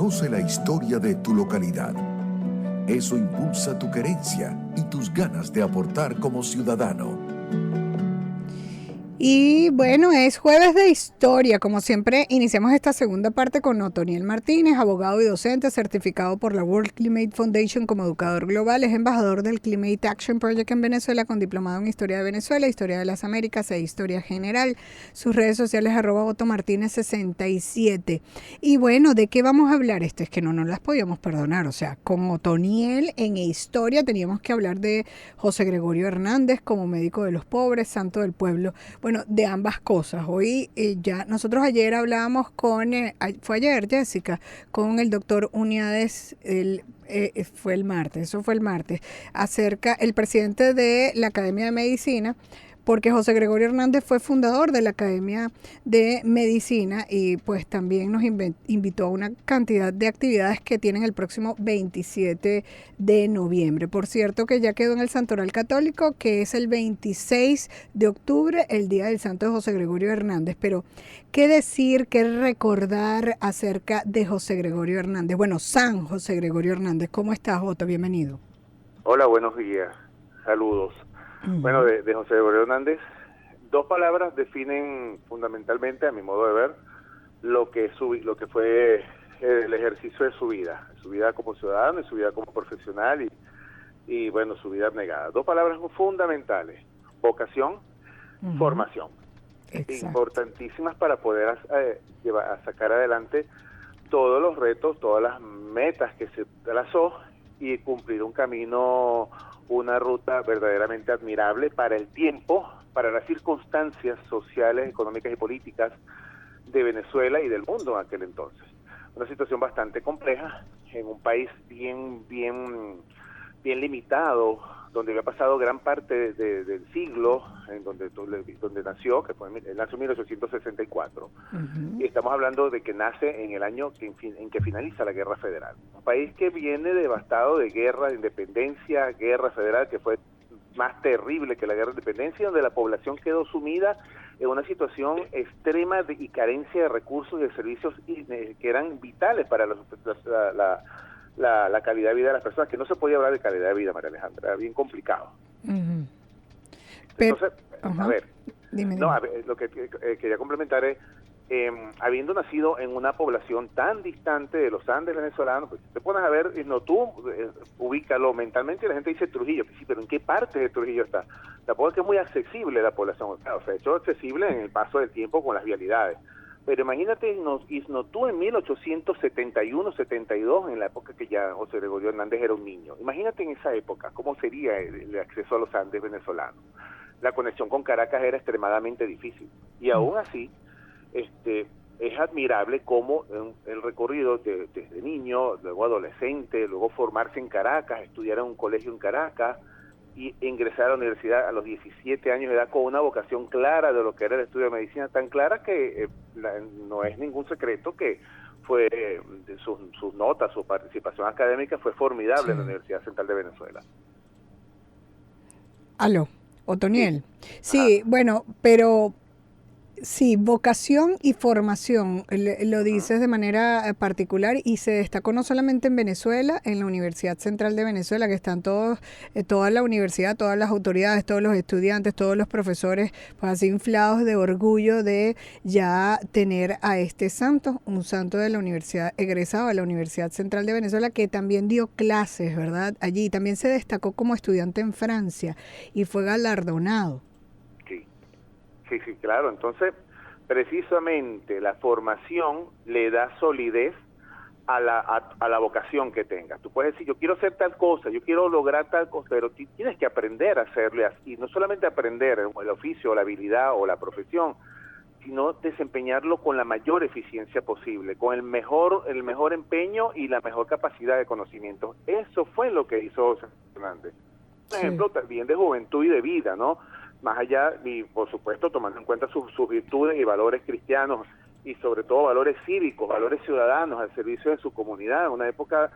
Conoce la historia de tu localidad. Eso impulsa tu querencia y tus ganas de aportar como ciudadano. Y bueno, es jueves de historia. Como siempre, iniciamos esta segunda parte con Otoniel Martínez, abogado y docente, certificado por la World Climate Foundation como educador global, es embajador del Climate Action Project en Venezuela, con diplomado en Historia de Venezuela, Historia de las Américas e Historia General. Sus redes sociales @OtoMartinez67. Y bueno, ¿de qué vamos a hablar? Es que no nos las podíamos perdonar. O sea, con Otoniel en historia teníamos que hablar de José Gregorio Hernández como médico de los pobres, santo del pueblo. Bueno, de ambas cosas. Hoy ya, nosotros ayer hablábamos fue ayer, Jessica, con el doctor Uniades, fue el martes, el presidente de la Academia de Medicina, porque José Gregorio Hernández fue fundador de la Academia de Medicina y pues también nos invitó a una cantidad de actividades que tienen el próximo 27 de noviembre. Por cierto, que ya quedó en el Santoral Católico, que es el 26 de octubre, el Día del Santo de José Gregorio Hernández. Pero, ¿qué decir, qué recordar acerca de José Gregorio Hernández? Bueno, San José Gregorio Hernández. ¿Cómo estás, Otto? Bienvenido. Hola, buenos días. Saludos. Bueno, de José Gregorio Hernández, dos palabras definen fundamentalmente, a mi modo de ver, lo que fue el ejercicio de su vida como ciudadano y su vida como profesional y bueno, su vida abnegada. Dos palabras fundamentales: vocación, formación. Exacto. Importantísimas para poder sacar adelante todos los retos, todas las metas que se trazó y cumplir un camino, una ruta verdaderamente admirable para el tiempo, para las circunstancias sociales, económicas y políticas de Venezuela y del mundo en aquel entonces. Una situación bastante compleja en un país bien limitado, donde había pasado gran parte del siglo, en donde nació, nació en 1864. Y estamos hablando de que nace en el año en que finaliza la Guerra Federal. Un país que viene devastado de guerra de independencia, Guerra Federal, que fue más terrible que la Guerra de Independencia, donde la población quedó sumida en una situación extrema y carencia de recursos y de servicios que eran vitales para la calidad de vida de las personas, que no se podía hablar de calidad de vida, María Alejandra, era bien complicado. Entonces, a ver, lo que quería complementar es, habiendo nacido en una población tan distante de los Andes venezolanos, pues te pones a ver, ubícalo mentalmente y la gente dice Trujillo, sí, pero ¿en qué parte de Trujillo está? Tampoco es que es muy accesible la población, claro, se ha hecho accesible en el paso del tiempo con las vialidades. Pero imagínate Isnotú en 1871-72, en la época que ya José Gregorio Hernández era un niño. Imagínate en esa época cómo sería el acceso a los Andes venezolanos. La conexión con Caracas era extremadamente difícil. Y aún así, es admirable cómo el recorrido desde niño, luego adolescente, luego formarse en Caracas, estudiar en un colegio en Caracas, y ingresar a la universidad a los 17 años de edad con una vocación clara de lo que era el estudio de medicina, tan clara que no es ningún secreto que fue sus notas, su participación académica fue formidable en la Universidad Central de Venezuela. Aló, Otoniel. Sí, bueno, pero sí, vocación y formación, lo dices de manera particular, y se destacó no solamente en Venezuela, en la Universidad Central de Venezuela, que están toda la universidad, todas las autoridades, todos los estudiantes, todos los profesores, pues así inflados de orgullo de ya tener a este santo, un santo de la universidad, egresado de la Universidad Central de Venezuela, que también dio clases, ¿verdad? Allí también se destacó como estudiante en Francia y fue galardonado. Sí, claro. Entonces, precisamente la formación le da solidez a la vocación que tengas. Tú puedes decir, yo quiero hacer tal cosa, yo quiero lograr tal cosa, pero tienes que aprender a hacerle así. No solamente aprender el oficio, la habilidad o la profesión, sino desempeñarlo con la mayor eficiencia posible, con el mejor empeño y la mejor capacidad de conocimiento. Eso fue lo que hizo José Hernández. Un ejemplo también de juventud y de vida, ¿no? Más allá, y por supuesto tomando en cuenta sus virtudes y valores cristianos, y sobre todo valores cívicos, valores ciudadanos al servicio de su comunidad, una época,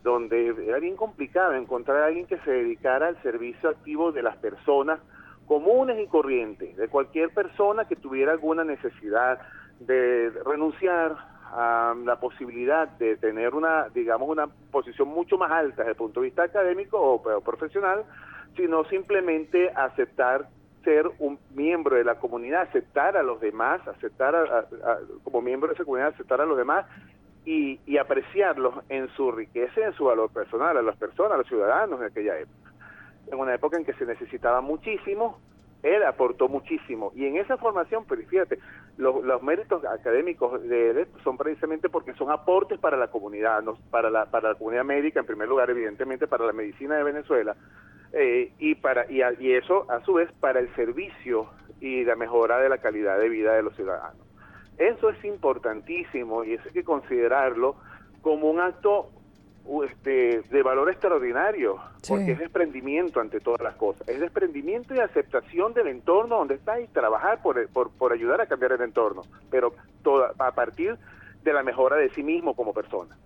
donde era bien complicado encontrar a alguien que se dedicara al servicio activo de las personas comunes y corrientes, de cualquier persona que tuviera alguna necesidad de renunciar la posibilidad de tener una posición mucho más alta desde el punto de vista académico o profesional, sino simplemente aceptar ser un miembro de la comunidad, aceptar a los demás, como miembro de esa comunidad, aceptar a los demás y apreciarlos en su riqueza y en su valor personal, a las personas, a los ciudadanos de aquella época. En una época en que se necesitaba muchísimo, él aportó muchísimo. Y en esa formación, pues fíjate, los méritos académicos de él son precisamente porque son aportes para la comunidad, no, para la comunidad médica, en primer lugar, evidentemente, para la medicina de Venezuela, y eso, a su vez, para el servicio y la mejora de la calidad de vida de los ciudadanos. Eso es importantísimo y eso hay que considerarlo como un acto de valor extraordinario, porque es desprendimiento ante todas las cosas, es desprendimiento y aceptación del entorno donde está y trabajar por ayudar a cambiar el entorno, pero a partir de la mejora de sí mismo como persona.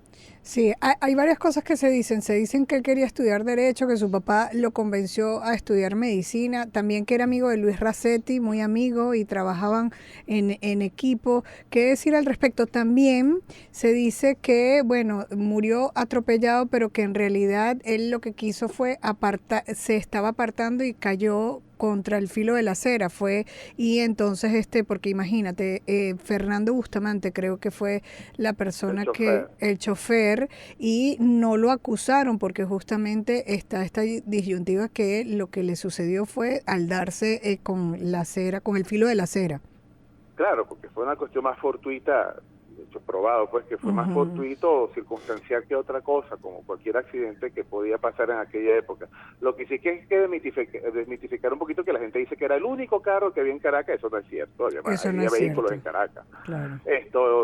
Sí, hay varias cosas que se dicen que él quería estudiar Derecho, que su papá lo convenció a estudiar Medicina, también que era amigo de Luis Racetti, muy amigo, y trabajaban en equipo. ¿Qué decir al respecto? También se dice que, bueno, murió atropellado, pero que en realidad él lo que quiso fue se estaba apartando y cayó contra el filo de la acera, y entonces porque imagínate, Fernando Bustamante creo que fue la persona el chofer, y no lo acusaron porque justamente está esta disyuntiva que lo que le sucedió fue al darse con la acera, con el filo de la acera. Claro, porque fue una cuestión más fortuita, de hecho probado pues que fue más fortuito o circunstancial que otra cosa, como cualquier accidente que podía pasar en aquella época. Lo que sí que hay que desmitificar un poquito, que la gente dice que era el único carro que había en Caracas. Eso no es cierto, había vehículos en Caracas. Claro.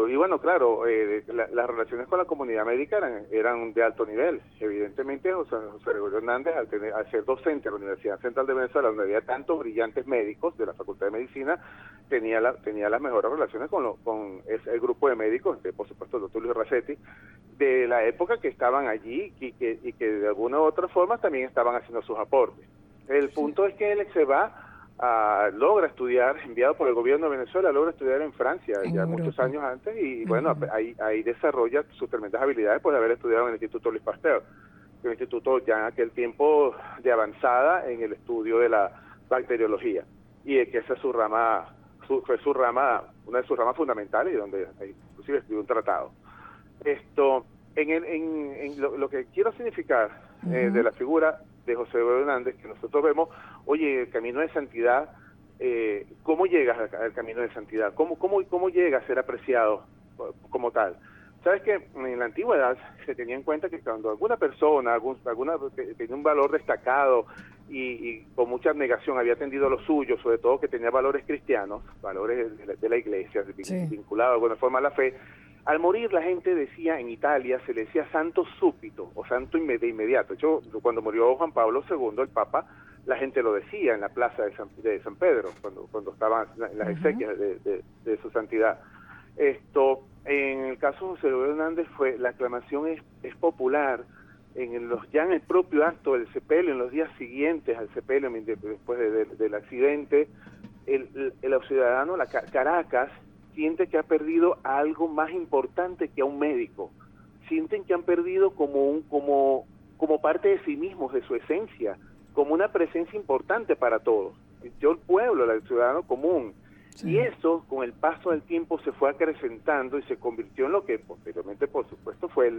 Y bueno, claro, las relaciones con la comunidad médica eran de alto nivel. Evidentemente José Gregorio Hernández, al ser docente de la Universidad Central de Venezuela, donde había tantos brillantes médicos de la Facultad de Medicina, tenía las mejores relaciones con el grupo de médicos, por supuesto el doctor Luis Racetti, de la época, que estaban allí y que de alguna u otra forma también estaban haciendo sus aportes. El punto es que él se va logra estudiar, enviado por el gobierno de Venezuela, logra estudiar en Francia ya muchos años antes, y bueno, ahí desarrolla sus tremendas habilidades por haber estudiado en el Instituto Luis Pasteur, un instituto ya en aquel tiempo de avanzada en el estudio de la bacteriología, y que esa es fue una de sus ramas fundamentales, y donde inclusive escribió un tratado. Lo que quiero significar de la figura de José Gregorio Hernández, que nosotros vemos, oye, el camino de santidad, ¿cómo llegas al camino de santidad? ¿Cómo llega a ser apreciado como tal? Sabes que en la antigüedad se tenía en cuenta que cuando alguna persona, tenía un valor destacado y con mucha abnegación había atendido a lo suyo, sobre todo que tenía valores cristianos, valores de la iglesia, vinculados de alguna forma a la fe, al morir la gente decía, en Italia se le decía santo súbito o santo de inmediato. De hecho, cuando murió Juan Pablo II, el Papa, la gente lo decía en la plaza de San Pedro, cuando estaban en las exequias de su santidad. En el caso de José Gregorio Hernández, la aclamación es popular. En el propio acto del sepelio, en los días siguientes al sepelio, después del accidente, el ciudadano, Caracas, siente que ha perdido a algo más importante que a un médico. Sienten que han perdido como parte de sí mismos, de su esencia, como una presencia importante para todos. El pueblo, el ciudadano común. Sí. Y eso, con el paso del tiempo, se fue acrecentando y se convirtió en lo que posteriormente, por supuesto, fue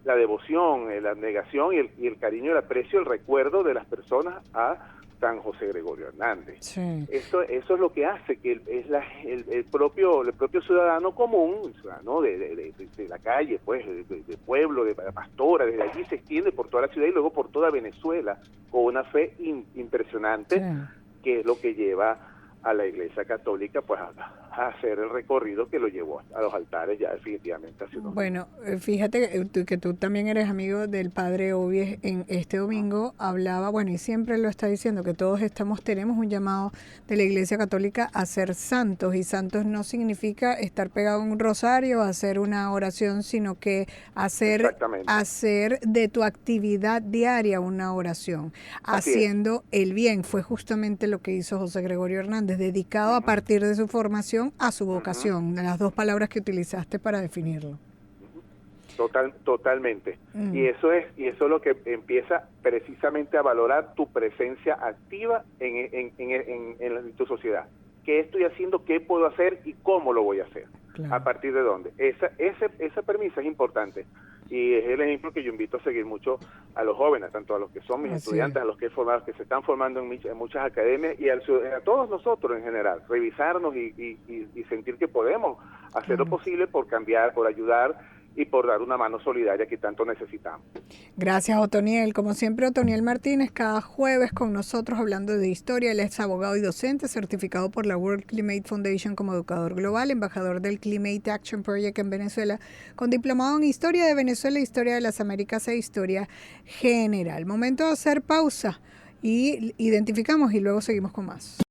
la devoción, la abnegación y el cariño, el aprecio, el recuerdo de las personas a San José Gregorio Hernández. Sí. Eso es lo que hace que el propio ciudadano común, el ciudadano de la calle, pues, de pueblo, de pastora, desde allí se extiende por toda la ciudad y luego por toda Venezuela, con una fe impresionante, sí, que es lo que lleva a la Iglesia Católica pues a hacer el recorrido que lo llevó a los altares ya definitivamente hace unos Bueno, fíjate que tú también eres amigo del padre Obies. En este domingo hablaba, bueno, y siempre lo está diciendo, que todos tenemos un llamado de la Iglesia Católica a ser santos, y santos no significa estar pegado en un rosario, hacer una oración, sino que hacer de tu actividad diaria una oración, haciendo el bien. Fue justamente lo que hizo José Gregorio Hernández, dedicado a partir de su formación educación a su vocación, de las dos palabras que utilizaste para definirlo. Totalmente. Y eso es lo que empieza precisamente a valorar tu presencia activa en tu sociedad. ¿Qué estoy haciendo? ¿Qué puedo hacer? ¿Y cómo lo voy a hacer? Claro. ¿A partir de dónde? Esa premisa es importante. Y es el ejemplo que yo invito a seguir mucho a los jóvenes, tanto a los que son mis estudiantes, a los que se están formando en muchas academias y a todos nosotros en general. Revisarnos y sentir que podemos hacer lo posible por cambiar, por ayudar y por dar una mano solidaria que tanto necesitamos. Gracias, Otoniel. Como siempre, Otoniel Martínez, cada jueves con nosotros hablando de historia. Él es abogado y docente, certificado por la World Climate Foundation como educador global, embajador del Climate Action Project en Venezuela, con diplomado en Historia de Venezuela, Historia de las Américas e Historia General. Momento de hacer pausa y identificamos y luego seguimos con más.